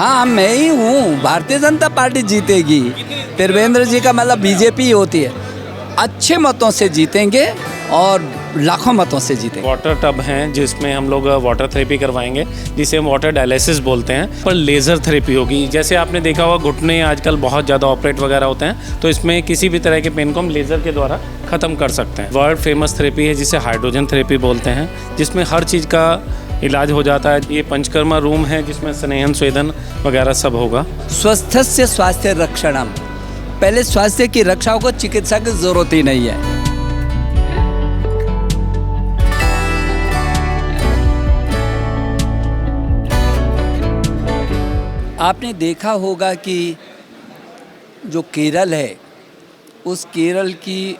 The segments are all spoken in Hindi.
हाँ, मैं ही हूँ। भारतीय जनता पार्टी जीतेगी। त्रिवेंद्र जी का मतलब बीजेपी ही होती है। अच्छे मतों से जीतेंगे और लाखों मतों से जीतेंगे। वाटर टब हैं जिसमें हम लोग वाटर थेरेपी करवाएंगे, जिसे हम वाटर डायलिसिस बोलते हैं, पर लेज़र थेरेपी होगी। जैसे आपने देखा होगा घुटने आजकल बहुत ज़्यादा ऑपरेट वगैरह होते हैं, तो इसमें किसी भी तरह के पेन को हम लेज़र के द्वारा ख़त्म कर सकते हैं। वर्ल्ड फेमस थेरेपी है जिसे हाइड्रोजन थेरेपी बोलते हैं, जिसमें हर चीज़ का इलाज हो जाता है। ये पंचकर्मा रूम है जिसमें स्नेहन स्वेदन वगैरह सब होगा। स्वस्थस्य स्वास्थ्य रक्षणम। पहले स्वास्थ्य की रक्षा को चिकित्सा की जरूरत ही नहीं है। आपने देखा होगा कि जो केरल है, उस केरल की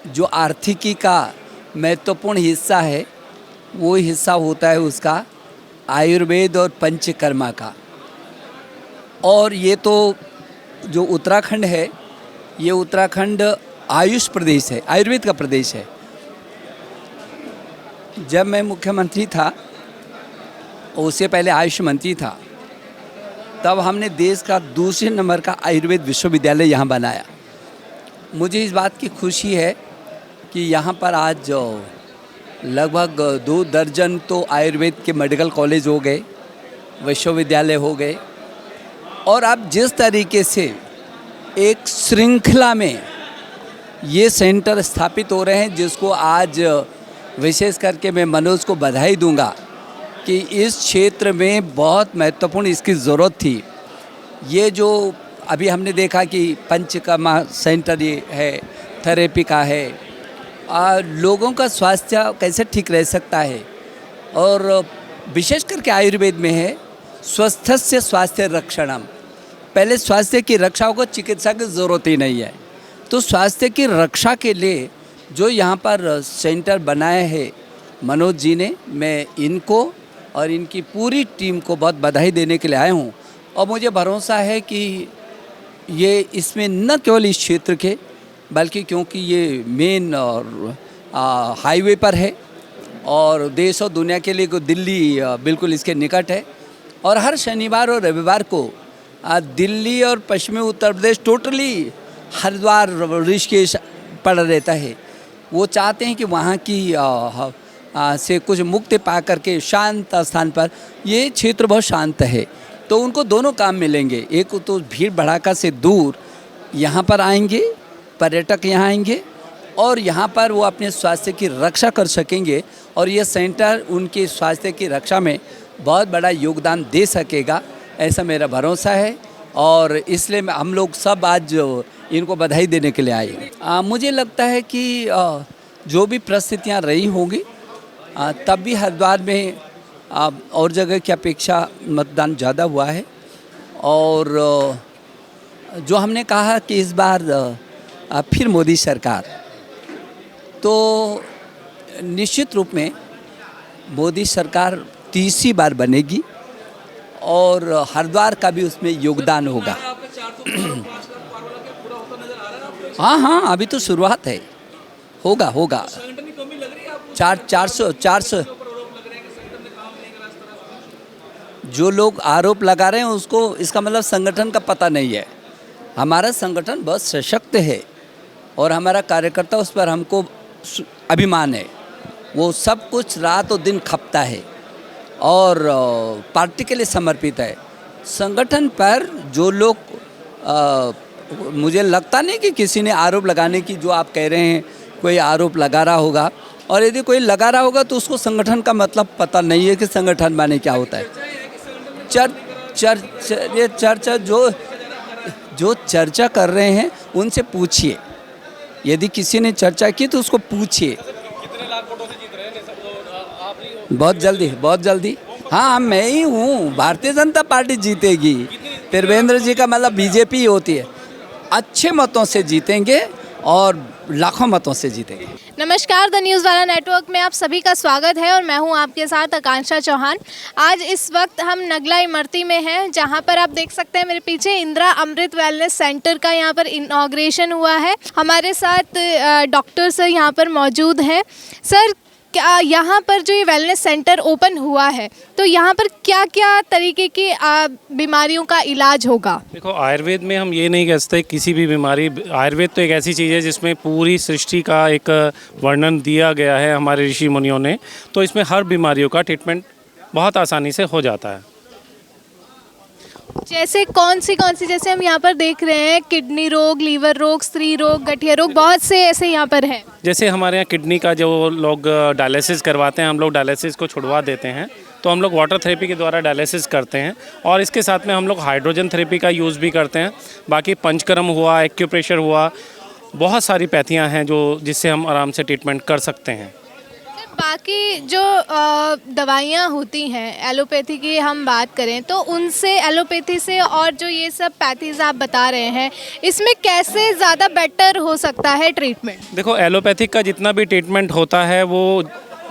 जो आर्थिकी का महत्वपूर्ण हिस्सा है, वो हिस्सा होता है उसका आयुर्वेद और पंचकर्मा का। और ये तो जो उत्तराखंड है, ये उत्तराखंड आयुष प्रदेश है, आयुर्वेद का प्रदेश है। जब मैं मुख्यमंत्री था, उससे पहले आयुष मंत्री था, तब हमने देश का दूसरे नंबर का आयुर्वेद विश्वविद्यालय यहाँ बनाया। मुझे इस बात की खुशी है कि यहाँ पर आज लगभग 2 दर्जन तो आयुर्वेद के मेडिकल कॉलेज हो गए, विश्वविद्यालय हो गए। और अब जिस तरीके से एक श्रृंखला में ये सेंटर स्थापित हो रहे हैं, जिसको आज विशेष करके मैं मनोज को बधाई दूंगा कि इस क्षेत्र में बहुत महत्वपूर्ण इसकी ज़रूरत थी। ये जो अभी हमने देखा कि पंचकर्मा सेंटर ये है, थेरेपी का है, लोगों का स्वास्थ्य कैसे ठीक रह सकता है, और विशेष करके आयुर्वेद में है स्वस्थस्य स्वास्थ्य रक्षणम। पहले स्वास्थ्य की रक्षा को चिकित्सा की ज़रूरत ही नहीं है। तो स्वास्थ्य की रक्षा के लिए जो यहाँ पर सेंटर बनाए हैं मनोज जी ने, मैं इनको और इनकी पूरी टीम को बहुत बधाई देने के लिए आया हूँ। और मुझे भरोसा है कि ये इसमें न केवल इस क्षेत्र के, बल्कि क्योंकि ये मेन और हाईवे पर है और देश और दुनिया के लिए दिल्ली बिल्कुल इसके निकट है, और हर शनिवार और रविवार को दिल्ली और पश्चिमी उत्तर प्रदेश टोटली हरिद्वार ऋषिकेश पड़ रहता है। वो चाहते हैं कि वहाँ की से कुछ मुक्ति पा करके शांत स्थान पर, ये क्षेत्र बहुत शांत है, तो उनको दोनों काम मिलेंगे। एक तो भीड़ भड़ाका से दूर यहाँ पर आएंगे, पर्यटक यहाँ आएंगे और यहाँ पर वो अपने स्वास्थ्य की रक्षा कर सकेंगे, और ये सेंटर उनके स्वास्थ्य की रक्षा में बहुत बड़ा योगदान दे सकेगा, ऐसा मेरा भरोसा है। और इसलिए हम लोग सब आज इनको बधाई देने के लिए आए। मुझे लगता है कि जो भी परिस्थितियाँ रही होंगी, तब भी हरिद्वार में और जगह की अपेक्षा मतदान ज़्यादा हुआ है। और जो हमने कहा कि इस बार फिर मोदी सरकार, तो निश्चित रूप में मोदी सरकार तीसरी बार बनेगी और हरिद्वार का भी उसमें योगदान होगा। हाँ, अभी तो शुरुआत है, होगा 400 जो लोग आरोप लगा रहे हैं उसको, इसका मतलब संगठन का पता नहीं है। हमारा संगठन बहुत सशक्त है और हमारा कार्यकर्ता, उस पर हमको अभिमान है। वो सब कुछ रात और दिन खपता है और पार्टी के लिए समर्पित है। संगठन पर जो लोग मुझे लगता नहीं कि किसी ने आरोप लगाने की, जो आप कह रहे हैं कोई आरोप लगा रहा होगा, और यदि कोई लगा रहा होगा तो उसको संगठन का मतलब पता नहीं है कि संगठन माने क्या होता है। ये चर्चा जो चर्चा कर रहे हैं उनसे पूछिए, यदि किसी ने चर्चा की तो उसको पूछिए। बहुत जल्दी हाँ, मैं ही हूँ। भारतीय जनता पार्टी जीतेगी। त्रिवेंद्र जी का मतलब बीजेपी ही होती है। अच्छे मतों से जीतेंगे और लाखों मतों से जीतेंगे। नमस्कार, द न्यूज़ वाला नेटवर्क में आप सभी का स्वागत है और मैं हूं आपके साथ आकांक्षा चौहान। आज इस वक्त हम नगला इमरती में हैं, जहां पर आप देख सकते हैं मेरे पीछे इंदिरा अमृत वेलनेस सेंटर का यहां पर इनॉग्रेशन हुआ है। हमारे साथ डॉक्टर सर यहां पर मौजूद हैं। सर, क्या यहाँ पर जो ये वेलनेस सेंटर ओपन हुआ है तो यहाँ पर क्या क्या तरीके की बीमारियों का इलाज होगा? देखो, आयुर्वेद में हम ये नहीं कह सकते किसी भी बीमारी, आयुर्वेद तो एक ऐसी चीज़ है जिसमें पूरी सृष्टि का एक वर्णन दिया गया है हमारे ऋषि मुनियों ने, तो इसमें हर बीमारियों का ट्रीटमेंट बहुत आसानी से हो जाता है। जैसे कौन सी जैसे हम यहाँ पर देख रहे हैं किडनी रोग, लीवर रोग, स्त्री रोग, गठिया रोग, बहुत से ऐसे यहाँ पर हैं। जैसे हमारे यहाँ किडनी का जो लोग डायलिसिस करवाते हैं, हम लोग डायलिसिस को छुड़वा देते हैं, तो हम लोग वाटर थेरेपी के द्वारा डायलिसिस करते हैं और इसके साथ में हम लोग हाइड्रोजन थेरेपी का यूज़ भी करते हैं। बाकी पंचकर्म हुआ, एक्यूप्रेशर हुआ, बहुत सारी पैथियाँ हैं जो जिससे हम आराम से ट्रीटमेंट कर सकते हैं। बाकी जो दवाइयाँ होती हैं एलोपैथी की हम बात करें तो उनसे, एलोपैथी से और जो ये सब पैथीज आप बता रहे हैं, इसमें कैसे ज़्यादा बेटर हो सकता है ट्रीटमेंट? देखो, एलोपैथिक का जितना भी ट्रीटमेंट होता है वो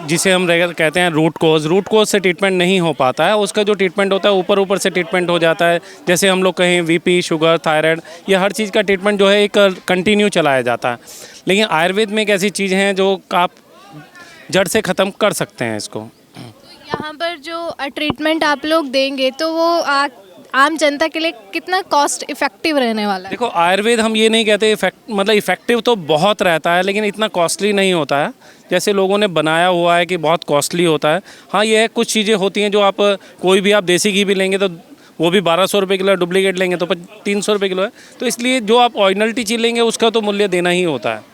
जिसे हम कहते हैं रूट कोज से ट्रीटमेंट नहीं हो पाता है। उसका जो ट्रीटमेंट होता है ऊपर से ट्रीटमेंट हो जाता है। जैसे हम लोग कहें वीपी, शुगर, थायराइड, ये हर चीज़ का ट्रीटमेंट जो है एक कंटिन्यू चलाया जाता है। लेकिन आयुर्वेद में एक ऐसी चीज़ है जो आप जड़ से ख़त्म कर सकते हैं इसको। यहाँ पर जो ट्रीटमेंट आप लोग देंगे तो वो आम जनता के लिए कितना कॉस्ट इफ़ेक्टिव रहने वाला है? देखो, आयुर्वेद हम ये नहीं कहते इफ़ेक्टिव तो बहुत रहता है, लेकिन इतना कॉस्टली नहीं होता है जैसे लोगों ने बनाया हुआ है कि बहुत कॉस्टली होता है। हाँ, ये है कुछ चीज़ें होती हैं जो आप कोई भी आप देसी घी भी लेंगे तो वो भी 1200 रुपये किलो है, डुप्लीकेट लेंगे तो 300 रुपये किलो है। तो इसलिए जो आप ओरिजिनलिटी चीज़ लेंगे उसका तो मूल्य देना ही होता है।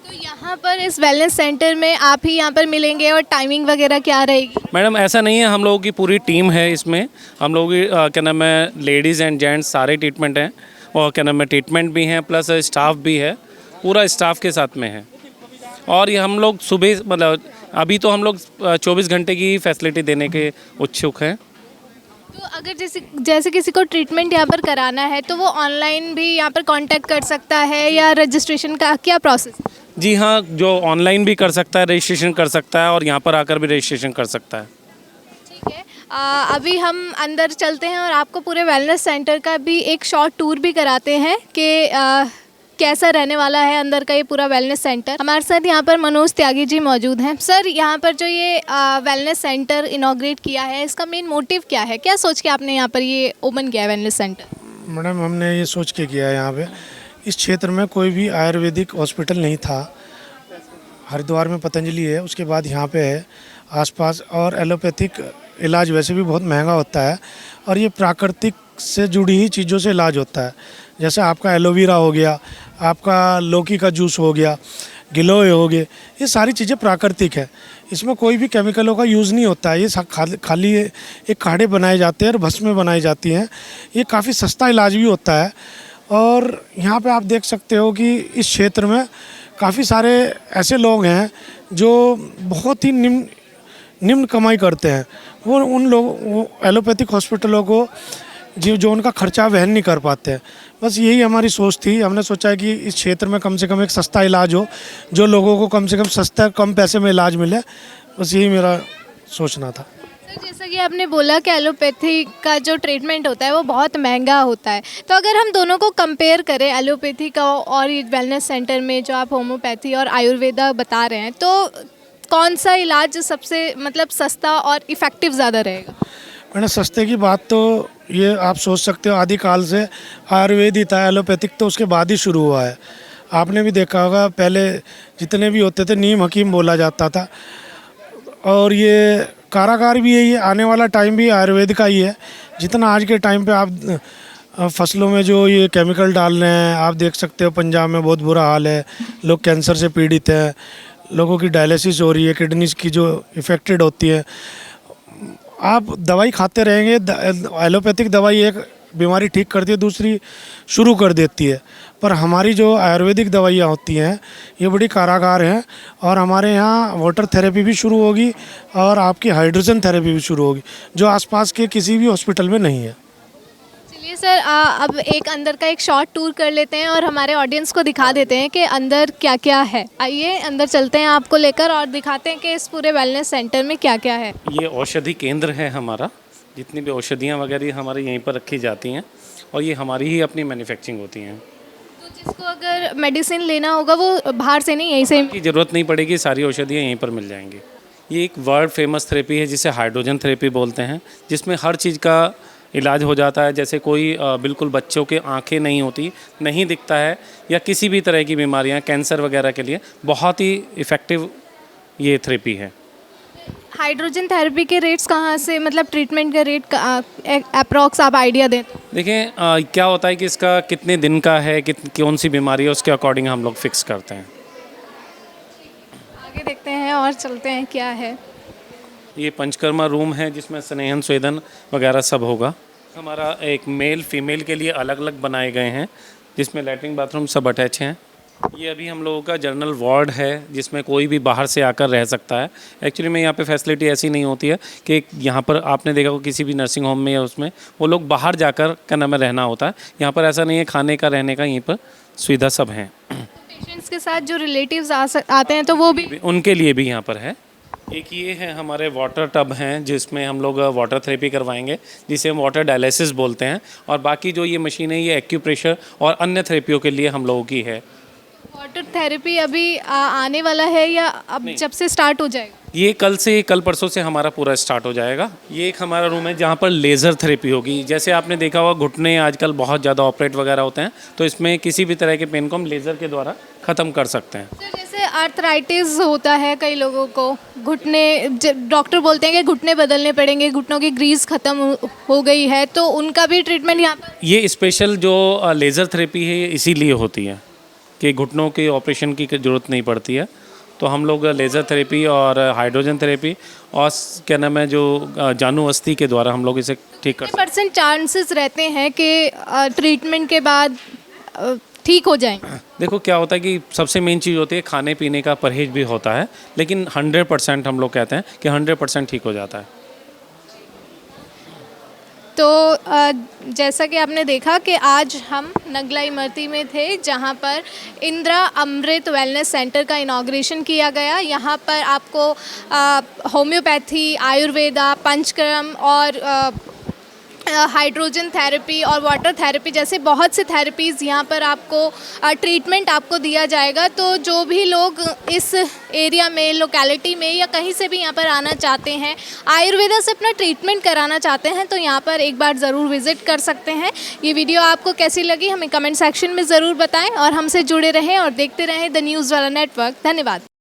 तो यहाँ पर इस वेलनेस सेंटर में आप ही यहाँ पर मिलेंगे और टाइमिंग वगैरह क्या रहेगी? मैडम, ऐसा नहीं है, हम लोगों की पूरी टीम है इसमें। हम लोगों की क्या नाम है, लेडीज़ एंड जेंट्स सारे ट्रीटमेंट हैं और क्या नाम है ट्रीटमेंट भी हैं, प्लस स्टाफ भी है, पूरा स्टाफ के साथ में है। और ये हम लोग सुबह मतलब अभी तो हम लोग 24 घंटे की फैसिलिटी देने के इच्छुक हैं। तो अगर जैसे किसी को ट्रीटमेंट यहाँ पर कराना है तो वो ऑनलाइन भी यहाँ पर कांटेक्ट कर सकता है या रजिस्ट्रेशन का क्या प्रोसेस? जी हाँ, जो ऑनलाइन भी कर सकता है, रजिस्ट्रेशन कर सकता है और यहाँ पर आकर भी रजिस्ट्रेशन कर सकता है। ठीक है, अभी हम अंदर चलते हैं और आपको पूरे वेलनेस सेंटर का भी एक शॉर्ट टूर भी कराते हैं कि कैसा रहने वाला है अंदर का ये पूरा वेलनेस सेंटर। हमारे साथ यहाँ पर मनोज त्यागी जी मौजूद हैं। सर, यहाँ पर जो ये वेलनेस सेंटर इनॉग्रेट किया है, इसका मेन मोटिव क्या है? क्या सोच के आपने यहाँ पर ये ओपन किया है वेलनेस सेंटर? मैडम, हमने ये सोच के किया है, यहाँ पे इस क्षेत्र में कोई भी आयुर्वेदिक हॉस्पिटल नहीं था। हरिद्वार में पतंजलि है, उसके बाद यहाँ पे है आसपास, और एलोपैथिक इलाज वैसे भी बहुत महंगा होता है और ये प्राकृतिक से जुड़ी ही चीज़ों से इलाज होता है। जैसे आपका एलोवेरा हो गया, आपका लौकी का जूस हो गया, गिलोय हो गए, ये सारी चीज़ें प्राकृतिक है। इसमें कोई भी केमिकलों का यूज़ नहीं होता है। ये खाली एक काढ़े बनाए जाते हैं और भस्में बनाई जाती हैं। ये काफ़ी सस्ता इलाज भी होता है। और यहाँ पे आप देख सकते हो कि इस क्षेत्र में काफ़ी सारे ऐसे लोग हैं जो बहुत ही निम्न कमाई करते हैं। वो एलोपैथिक हॉस्पिटलों को जो उनका खर्चा वहन नहीं कर पाते हैं। बस यही हमारी सोच थी। हमने सोचा कि इस क्षेत्र में कम से कम एक सस्ता इलाज हो, जो लोगों को कम से कम सस्ता कम पैसे में इलाज मिले। बस यही मेरा सोचना था। सर, जैसा कि आपने बोला कि एलोपैथी का जो ट्रीटमेंट होता है वो बहुत महंगा होता है, तो अगर हम दोनों को कंपेयर करें एलोपैथी का और ये वेलनेस सेंटर में जो आप होम्योपैथी और आयुर्वेदा बता रहे हैं, तो कौन सा इलाज सबसे मतलब सस्ता और इफ़ेक्टिव ज़्यादा रहेगा? मैंने सस्ते की बात तो ये आप सोच सकते हो, आदिकाल से आयुर्वेद ही था, एलोपैथिक तो उसके बाद ही शुरू हुआ है। आपने भी देखा होगा, पहले जितने भी होते थे नीम हकीम बोला जाता था। और ये कारागार भी है, ये आने वाला टाइम भी आयुर्वेद का ही है। जितना आज के टाइम पे आप फसलों में जो ये केमिकल डाल रहे हैं, आप देख सकते हो पंजाब में बहुत बुरा हाल है। लोग कैंसर से पीड़ित हैं, लोगों की डायलिसिस हो रही है, किडनीज की जो इफ़ेक्टेड होती है। आप दवाई खाते रहेंगे, एलोपैथिक दवाई एक बीमारी ठीक करती है, दूसरी शुरू कर देती है। पर हमारी जो आयुर्वेदिक दवाइयाँ होती हैं ये बड़ी कारागार हैं। और हमारे यहाँ वाटर थेरेपी भी शुरू होगी और आपकी हाइड्रोजन थेरेपी भी शुरू होगी, जो आसपास के किसी भी हॉस्पिटल में नहीं है। चलिए सर, अब एक अंदर का एक शॉर्ट टूर कर लेते हैं और हमारे ऑडियंस को दिखा देते हैं कि अंदर क्या क्या है। आइए अंदर चलते हैं आपको लेकर और दिखाते हैं कि इस पूरे वेलनेस सेंटर में क्या क्या है। ये औषधि केंद्र है हमारा। जितनी भी औषधियाँ वगैरह हमारे यहीं पर रखी जाती हैं और ये हमारी ही अपनी मैन्युफैक्चरिंग होती हैं। तो जिसको अगर मेडिसिन लेना होगा वो बाहर से नहीं, यहीं से की ज़रूरत नहीं पड़ेगी, सारी औषधियाँ यहीं पर मिल जाएंगी। ये एक वर्ल्ड फेमस थेरेपी है जिसे हाइड्रोजन थेरेपी बोलते हैं, जिसमें हर चीज़ का इलाज हो जाता है। जैसे कोई बिल्कुल बच्चों के आंखें नहीं होती, नहीं दिखता है, या किसी भी तरह की बीमारियां, कैंसर वगैरह के लिए बहुत ही इफ़ेक्टिव ये थेरेपी है। हाइड्रोजन थेरेपी के रेट्स कहाँ से, मतलब ट्रीटमेंट का रेट अप्रॉक्स आप आइडिया दें? देखें क्या होता है कि इसका कितने दिन का है, कौन सी बीमारी है, उसके अकॉर्डिंग हम लोग फिक्स करते हैं। आगे देखते हैं और चलते हैं क्या है। ये पंचकर्मा रूम है जिसमें स्नेहन स्वेदन वगैरह सब होगा। हमारा एक मेल फीमेल के लिए अलग अलग बनाए गए हैं, जिसमें लैट्रिन बाथरूम सब अटैच हैं। ये अभी हम लोगों का जनरल वार्ड है जिसमें कोई भी बाहर से आकर रह सकता है। एक्चुअली में यहाँ पे फैसिलिटी ऐसी नहीं होती है कि यहाँ पर आपने देखा हो किसी भी नर्सिंग होम में या उसमें वो लोग बाहर जाकर क्या नाम है रहना होता है। यहाँ पर ऐसा नहीं है, खाने का रहने का यहीं पर सुविधा सब हैं। पेशेंट्स के साथ जो रिलेटिव्स आते हैं तो वो भी उनके लिए भी यहाँ पर है। एक ये है हमारे वाटर टब हैं जिसमें हम लोग वाटर थेरेपी करवाएंगे, जिसे हम वाटर डायलिसिस बोलते हैं। और बाकी जो ये मशीन है ये एक्यूप्रेशर और अन्य थेरेपियों के लिए हम लोगों की है। वाटर थेरेपी अभी आने वाला है या अब जब से स्टार्ट हो जाएगा? ये कल परसों से हमारा पूरा स्टार्ट हो जाएगा। ये एक हमारा रूम है जहाँ पर लेज़र थेरेपी होगी। जैसे आपने देखा होगा घुटने आजकल बहुत ज़्यादा ऑपरेट वगैरह होते हैं, तो इसमें किसी भी तरह के पेन को हम लेज़र के द्वारा ख़त्म कर सकते हैं। सर जैसे आर्थराइटिस होता है कई लोगों को, घुटने डॉक्टर बोलते हैं कि घुटने बदलने पड़ेंगे, घुटनों की ग्रीस ख़त्म हो गई है, तो उनका भी ट्रीटमेंट यहाँ पर? ये स्पेशल जो लेज़र थेरेपी है ये इसीलिए होती है कि घुटनों के ऑपरेशन की ज़रूरत नहीं पड़ती है। तो हम लोग लेज़र थेरेपी और हाइड्रोजन थेरेपी और क्या नाम है जो जानू अस्थि के द्वारा हम लोग इसे ठीक कर सकते हैं। % चांसेस रहते हैं कि ट्रीटमेंट के बाद ठीक हो जाएंगे? देखो क्या होता है कि सबसे मेन चीज़ होती है खाने पीने का परहेज भी होता है, लेकिन 100% हम लोग कहते हैं कि 100% ठीक हो जाता है। तो जैसा कि आपने देखा कि आज हम नगला इमरती में थे जहां पर इंदिरा अमृत वेलनेस सेंटर का इनॉग्रेशन किया गया। यहां पर आपको होम्योपैथी, आयुर्वेदा, पंचकर्म और हाइड्रोजन थेरेपी और वाटर थेरेपी जैसे बहुत से थेरेपीज़ यहाँ पर आपको ट्रीटमेंट आपको दिया जाएगा। तो जो भी लोग इस एरिया में, लोकेलिटी में या कहीं से भी यहाँ पर आना चाहते हैं, आयुर्वेदा से अपना ट्रीटमेंट कराना चाहते हैं, तो यहाँ पर एक बार ज़रूर विज़िट कर सकते हैं। ये वीडियो आपको कैसी लगी हमें कमेंट सेक्शन में ज़रूर बताएं और हमसे जुड़े रहें और देखते रहें द न्यूज़ वाला नेटवर्क। धन्यवाद।